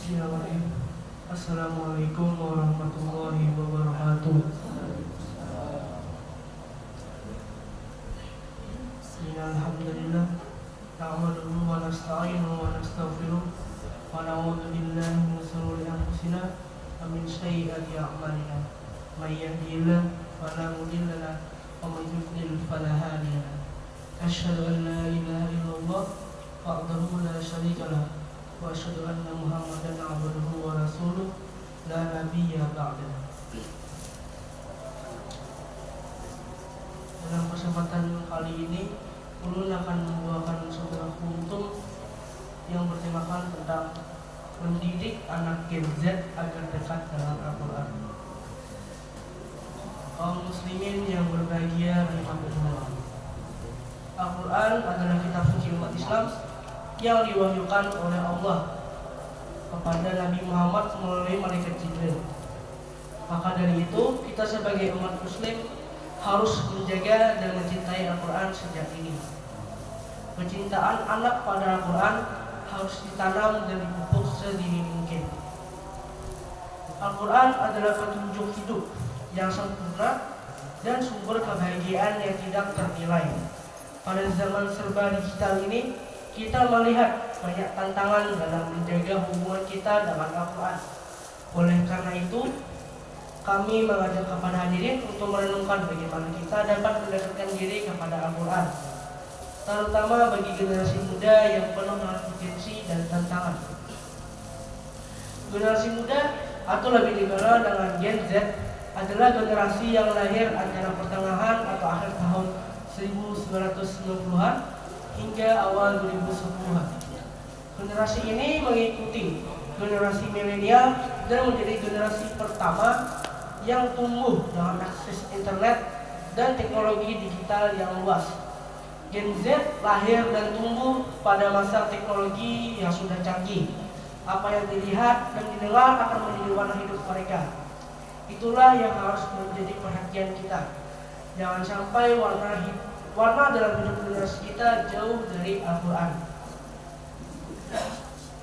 Bismillahirrahmanirrahim. Assalamualaikum warahmatullahi wabarakatuh. Alhamdulillah, na'maduhu wa nasta'inuhu wa nastaghfiruh wa na'udzu billahi min shururi anfusina wa min sayyiati a'malina. May yahdihillahu fala mudilla lahu wa may yudlil fala hadiya lahu. Asyhadu an la ilaha illallah wahdahu la syarika lahu wa asyhadu anna Muhammadan abduhu wa rasuluh la nabiyya ba'dahu. Dalam kesempatan kali ini Ulun akan membawakan sebuah kultum yang bertemakan tentang mendidik anak Gen Z agar dekat dengan Al-Quran. Kaum muslimin yang berbahagia rahimahumullah. Al-Quran adalah kitab suci umat Islam yang diwahyukan oleh Allah kepada Nabi Muhammad melalui malaikat Jibril. Maka dari itu kita sebagai umat muslim harus menjaga dan mencintai Al-Quran sejak ini. Kecintaan anak pada Al-Quran harus ditanam dan dipupuk sedini mungkin. Al-Quran adalah petunjuk hidup yang sempurna dan sumber kebahagiaan yang tidak ternilai. Pada zaman serba digital ini, kita melihat banyak tantangan dalam menjaga hubungan kita dengan Al-Quran. Oleh karena itu, kami mengajak kepada hadirin untuk merenungkan bagaimana kita dapat mendekatkan diri kepada Al-Quran, terutama bagi generasi muda yang penuh dengan potensi dan tantangan. Generasi muda atau lebih dikenal dengan Gen Z adalah generasi yang lahir antara pertengahan atau akhir tahun 1990-an hingga awal 2010-an. Generasi ini mengikuti generasi milenial dan menjadi generasi pertama yang tumbuh dengan akses internet dan teknologi digital yang luas. Gen Z lahir dan tumbuh pada masa teknologi yang sudah canggih. Apa yang dilihat dan didengar akan menjadi warna hidup mereka. Itulah yang harus menjadi perhatian kita. Jangan sampai warna dalam hidup generasi kita jauh dari Al-Quran.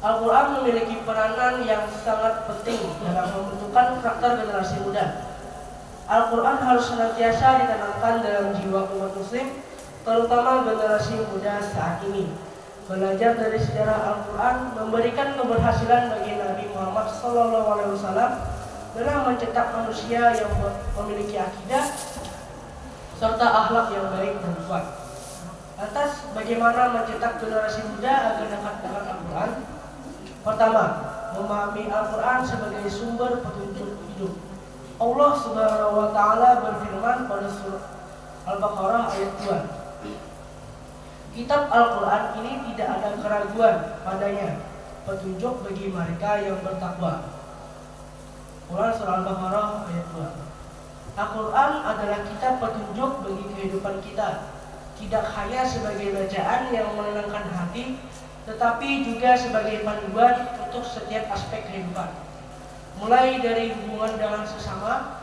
Al-Quran memiliki peranan yang sangat penting dalam membentukkan karakter generasi muda. Al-Quran harus senantiasa ditanamkan dalam jiwa umat muslim, terutama generasi muda saat ini. Belajar dari sejarah Al-Quran memberikan keberhasilan bagi Nabi Muhammad SAW dalam mencetak manusia yang memiliki akidah serta akhlak yang baik dan kuat. Lantas, bagaimana mencetak generasi muda agar dekat dengan Al-Quran? Pertama, memahami Al-Quran sebagai sumber petunjuk hidup. Allah Subhanahu wa Ta'ala berfirman pada surah Al-Baqarah ayat 2. Kitab Al-Quran ini tidak ada keraguan padanya, petunjuk bagi mereka yang bertakwa. Quran surah Al-Baqarah ayat 2. Al-Quran adalah kitab petunjuk bagi kehidupan kita, tidak hanya sebagai bacaan yang menenangkan hati, tetapi juga sebagai panduan untuk setiap aspek kehidupan, mulai dari hubungan dengan sesama,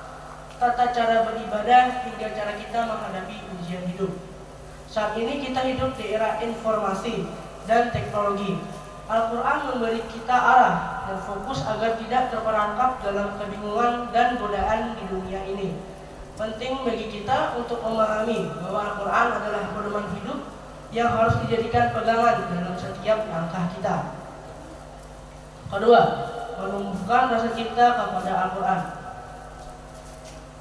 tata cara beribadah, hingga cara kita menghadapi ujian hidup. Saat ini kita hidup di era informasi dan teknologi. Al-Quran memberi kita arah dan fokus agar tidak terperangkap dalam kebingungan dan godaan di dunia ini. Penting bagi kita untuk memahami bahwa Al-Quran adalah pedoman hidup yang harus dijadikan pegangan dalam setiap langkah kita. Kedua, menumbuhkan rasa cinta kepada Al-Quran.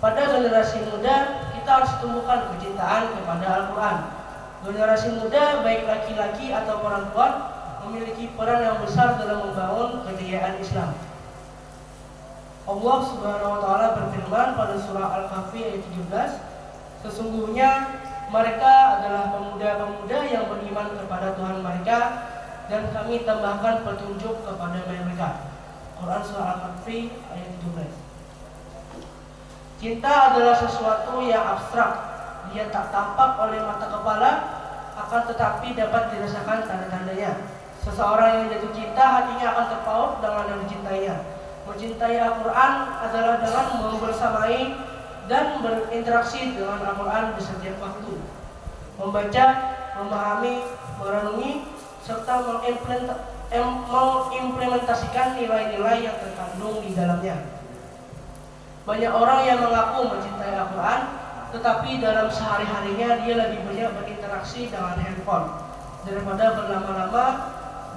Pada generasi muda, kita harus tumbuhkan kecintaan kepada Al-Quran. Generasi muda, baik laki-laki atau perempuan, memiliki peran yang besar dalam membangun kejayaan Islam. Allah Subhanahu wa Ta'ala berfirman pada surah Al-Kahfi ayat 17, sesungguhnya mereka adalah pemuda-pemuda yang beriman kepada Tuhan mereka, dan kami tambahkan petunjuk kepada mereka. Quran surah Al-Kahfi ayat 17. Cinta adalah sesuatu yang abstrak. Dia tak tampak oleh mata kepala, akan tetapi dapat dirasakan tanda-tandanya. Seseorang yang jatuh cinta, hatinya akan terpaut dengan yang dicintainya. Mencintai Al-Quran adalah dengan membersamai dan berinteraksi dengan Al-Quran di setiap waktu. Membaca, memahami, merenungi, serta mengimplementasikan nilai-nilai yang terkandung di dalamnya. Banyak orang yang mengaku mencintai Al-Quran, tetapi dalam sehari-harinya dia lebih banyak berinteraksi dengan handphone daripada berlama-lama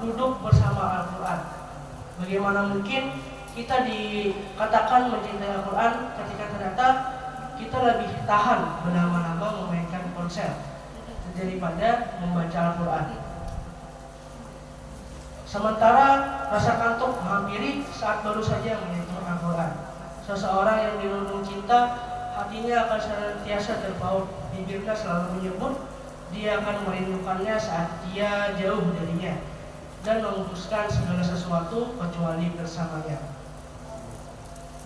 duduk bersama Al-Quran. Bagaimana mungkin kita dikatakan mencintai Al-Quran ketika ternyata kita lebih tahan berlama-lama memainkan ponsel daripada membaca Al-Quran. Sementara rasa kantuk menghampiri saat baru saja menyentuh Al-Quran. Seseorang yang dirundung cinta, hatinya akan senantiasa terpaut, bibirnya selalu menyebut dia akan merindukannya saat dia jauh darinya, dan memutuskan segala sesuatu kecuali bersamanya.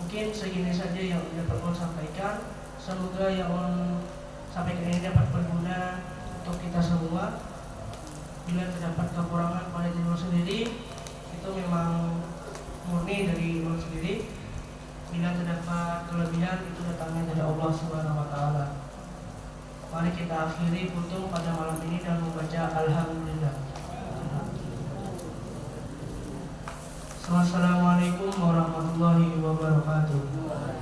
Mungkin segini saja yang dapat saya sampaikan. Semoga yang sampaikan ini dapat berguna untuk kita semua. Bila terdapat kekurangan pada diri sendiri, itu memang murni dari diri sendiri. Bila terdapat kelebihan, itu datangnya dari Allah Subhanahu wa Ta'ala. Mari kita akhiri kutung pada malam ini dan membaca Alhamdulillah. Assalamualaikum warahmatullahi wabarakatuh.